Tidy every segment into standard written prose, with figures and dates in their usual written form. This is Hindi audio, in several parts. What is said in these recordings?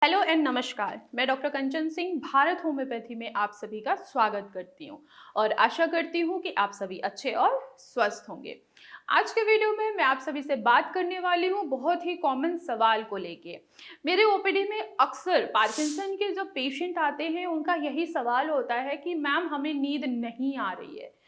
हेलो एंड नमस्कार। मैं डॉक्टर कंचन सिंह भारत होम्योपैथी में आप सभी का स्वागत करती हूं और आशा करती हूं कि आप सभी अच्छे और स्वस्थ होंगे। आज के वीडियो में मैं आप सभी से बात करने वाली हूं बहुत ही कॉमन सवाल को लेके। मेरे ओपीडी में अक्सर पार्किंसन के जब पेशेंट आते हैं उनका यही सवाल होता है कि मैम हमें नींद नहीं आ रही है।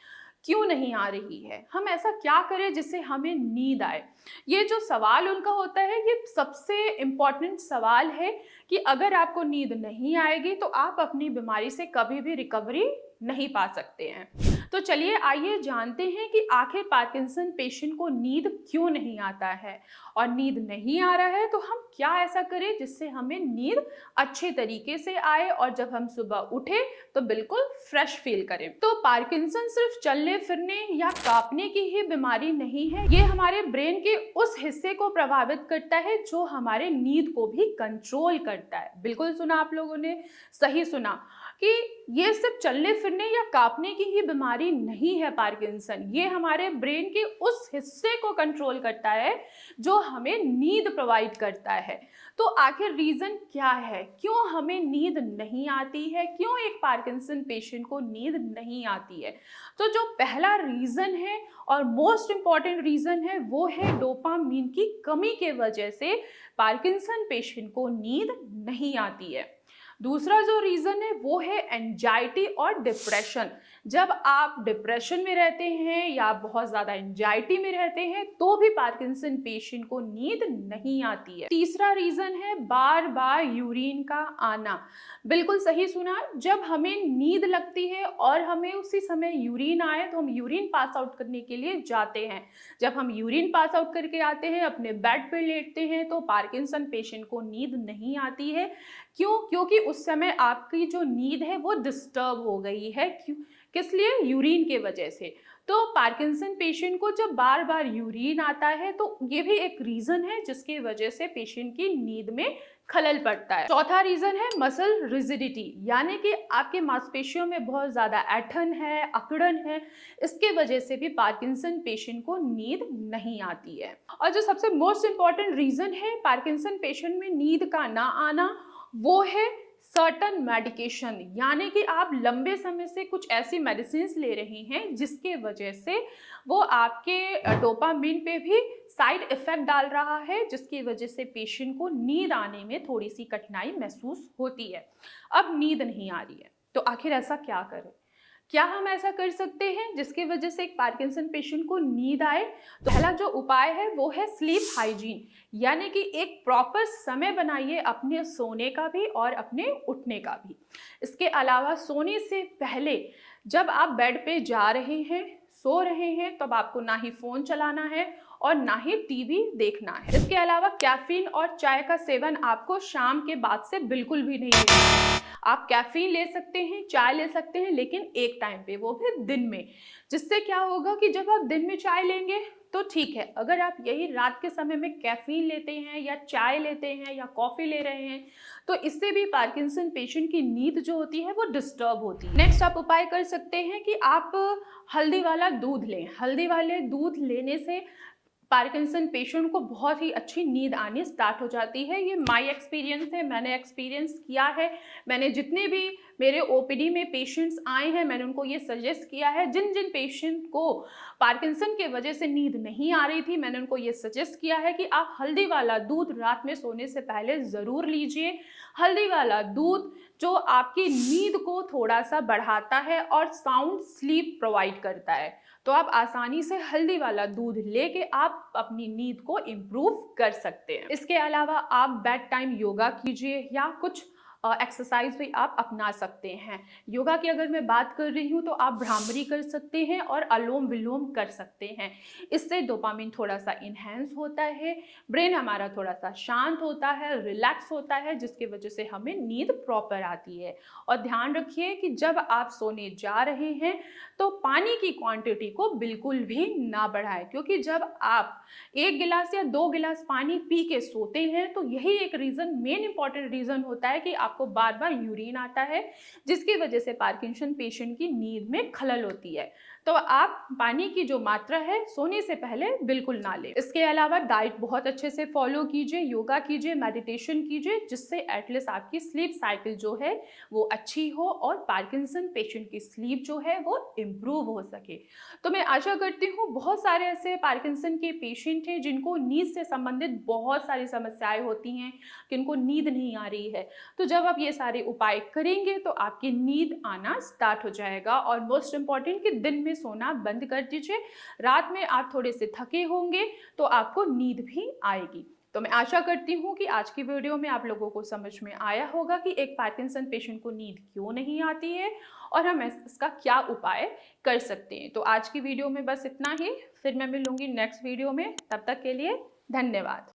क्यों नहीं आ रही है, हम ऐसा क्या करें जिससे हमें नींद आए। ये जो सवाल उनका होता है ये सबसे इम्पॉर्टेंट सवाल है कि अगर आपको नींद नहीं आएगी तो आप अपनी बीमारी से कभी भी रिकवरी नहीं पा सकते हैं। तो चलिए आइए जानते हैं कि आखिर पार्किंसन पेशेंट को नींद क्यों नहीं आता है, और नींद नहीं आ रहा है तो हम क्या ऐसा करें जिससे हमें नींद अच्छे तरीके से आए और जब हम सुबह उठे तो बिल्कुल फ्रेश फील करें। तो पार्किंसन सिर्फ चलने फिरने या कांपने की ही बीमारी नहीं है, ये हमारे ब्रेन के उस हिस्से को प्रभावित करता है जो हमारे नींद को भी कंट्रोल करता है। बिल्कुल सुना आप लोगों ने, सही सुना कि ये सिर्फ चलने फिरने या कांपने की ही बीमारी नहीं है। पार्किंसन ये हमारे ब्रेन के उस हिस्से को कंट्रोल करता है जो हमें नींद प्रोवाइड करता है। तो आखिर रीजन क्या है, क्यों हमें नींद नहीं आती है, क्यों एक पार्किंसन पेशेंट को नींद नहीं आती है। तो जो पहला रीजन है और मोस्ट इम्पॉर्टेंट रीजन है वो है डोपामीन की कमी के वजह से पार्किंसन पेशेंट को नींद नहीं आती है। दूसरा जो रीजन है वो है एंजाइटी और डिप्रेशन। जब आप डिप्रेशन में रहते हैं या बहुत ज्यादा एंजाइटी में रहते हैं तो भी पार्किंसन पेशेंट को नींद नहीं आती है। तीसरा रीजन है बार बार यूरिन का आना। बिल्कुल सही सुना, जब हमें नींद लगती है और हमें उसी समय यूरिन आए तो हम यूरिन पास आउट करने के लिए जाते हैं। जब हम यूरिन पास आउट करके आते हैं, अपने बेड पर लेटते हैं, तो पार्किंसन पेशेंट को नींद नहीं आती है। क्यों? क्योंकि उस समय आपकी जो नींद है वो डिस्टर्ब हो गई है। क्यों? किस लिए? यूरिन के वजह से। तो पार्किंसन पेशेंट को जब बार बार यूरिन आता है तो ये भी एक रीजन है जिसकी वजह से पेशेंट की नींद में खलल पड़ता है। चौथा रीजन है मसल रिजिडिटी, यानी कि आपके मांसपेशियों में बहुत ज्यादा ऐंठन है, अकड़न है। इसके वजह से भी पार्किंसन पेशेंट को नींद नहीं आती है। और जो सबसे मोस्ट इंपॉर्टेंट रीजन है पार्किंसन पेशेंट में नींद का ना आना वो है सर्टन मेडिकेशन, यानी कि आप लंबे समय से कुछ ऐसी मेडिसिन ले रही हैं जिसके वजह से वो आपके डोपामिन पे भी साइड इफेक्ट डाल रहा है, जिसकी वजह से पेशेंट को नींद आने में थोड़ी सी कठिनाई महसूस होती है। अब नींद नहीं आ रही है तो आखिर ऐसा क्या करें, क्या हम ऐसा कर सकते हैं जिसकी वजह से एक पार्किंसन पेशेंट को नींद आए। तो पहला जो उपाय है वो है स्लीप हाइजीन, यानी कि एक प्रॉपर समय बनाइए अपने सोने का भी और अपने उठने का भी। इसके अलावा सोने से पहले जब आप बेड पे जा रहे हैं, सो रहे हैं, तब आपको ना ही फोन चलाना है और ना ही टीवी देखना है। इसके अलावा कैफीन और चाय का सेवन आपको शाम के बाद से बिल्कुल भी नहीं करना है। आप कैफीन ले सकते हैं, चाय ले सकते हैं, लेकिन एक टाइम पे, वो भी दिन में। जिससे क्या होगा कि जब आप दिन में चाय लेंगे तो ठीक है, अगर आप यही रात के समय में कैफीन लेते हैं या चाय लेते हैं या कॉफी ले रहे हैं तो इससे भी पार्किंसन पेशेंट की नींद जो होती है वो डिस्टर्ब होती है। नेक्स्ट आप उपाय कर सकते हैं कि आप हल्दी वाला दूध लें। हल्दी वाले दूध लेने से पार्किंसन पेशेंट को बहुत ही अच्छी नींद आनी स्टार्ट हो जाती है। ये माय एक्सपीरियंस है, मैंने एक्सपीरियंस किया है। मैंने जितने भी मेरे ओपीडी में पेशेंट्स आए हैं मैंने उनको ये सजेस्ट किया है। जिन जिन पेशेंट को पार्किंसन के वजह से नींद नहीं आ रही थी मैंने उनको ये सजेस्ट किया है कि आप हल्दी वाला दूध रात में सोने से पहले ज़रूर लीजिए। हल्दी वाला दूध जो आपकी नींद को थोड़ा सा बढ़ाता है और साउंड स्लीप प्रोवाइड करता है। तो आप आसानी से हल्दी वाला दूध लेके आप अपनी नींद को इम्प्रूव कर सकते हैं। इसके अलावा आप बेड टाइम योगा कीजिए या कुछ एक्सरसाइज भी आप अपना सकते हैं। योगा की अगर मैं बात कर रही हूँ तो आप भ्रामरी कर सकते हैं और अनुलोम विलोम कर सकते हैं। इससे डोपामिन थोड़ा सा इन्हेंस होता है, ब्रेन हमारा थोड़ा सा शांत होता है, रिलैक्स होता है, जिसकी वजह से हमें नींद प्रॉपर आती है। और ध्यान रखिए कि जब आप सोने जा रहे हैं तो पानी की क्वांटिटी को बिल्कुल भी ना बढ़ाएं, क्योंकि जब आप 1 गिलास या 2 गिलास पानी पी के सोते हैं तो यही एक रीज़न, मेन इंपॉर्टेंट रीज़न होता है कि आप आपको बार बार यूरिन आता है, जिसकी वजह से पार्किंसन पेशेंट की नींद में खलल होती है। तो आप पानी की जो मात्रा है सोने से पहले बिल्कुल ना लें। इसके अलावा डाइट बहुत अच्छे से फॉलो कीजिए, योगा कीजिए, मेडिटेशन कीजिए, जिससे एटलीस्ट आपकी स्लीप साइकिल जो है वो अच्छी हो और पार्किंसन पेशेंट की स्लीप जो है वो इम्प्रूव हो सके। तो मैं आशा करती हूँ बहुत सारे ऐसे पार्किंसन के पेशेंट हैं जिनको नींद से संबंधित बहुत सारी समस्याएं होती हैं, किनको नींद नहीं आ रही है। तो जब आप ये सारे उपाय करेंगे तो आपकी नींद आना स्टार्ट हो जाएगा। और मोस्ट इम्पॉर्टेंट कि दिन में सोना बंद कर दीजिए। रात में आप थोड़े से थके होंगे तो आपको नींद भी आएगी। तो मैं आशा करती हूँ कि आज की वीडियो में आप लोगों को समझ में आया होगा कि एक पार्किंसन पेशेंट को नींद क्यों नहीं आती है और हम इसका क्या उपाय कर सकते हैं। तो आज की वीडियो में बस इतना ही, फिर मैं मिलूंगी नेक्स्ट वीडियो में। तब तक के लिए धन्यवाद।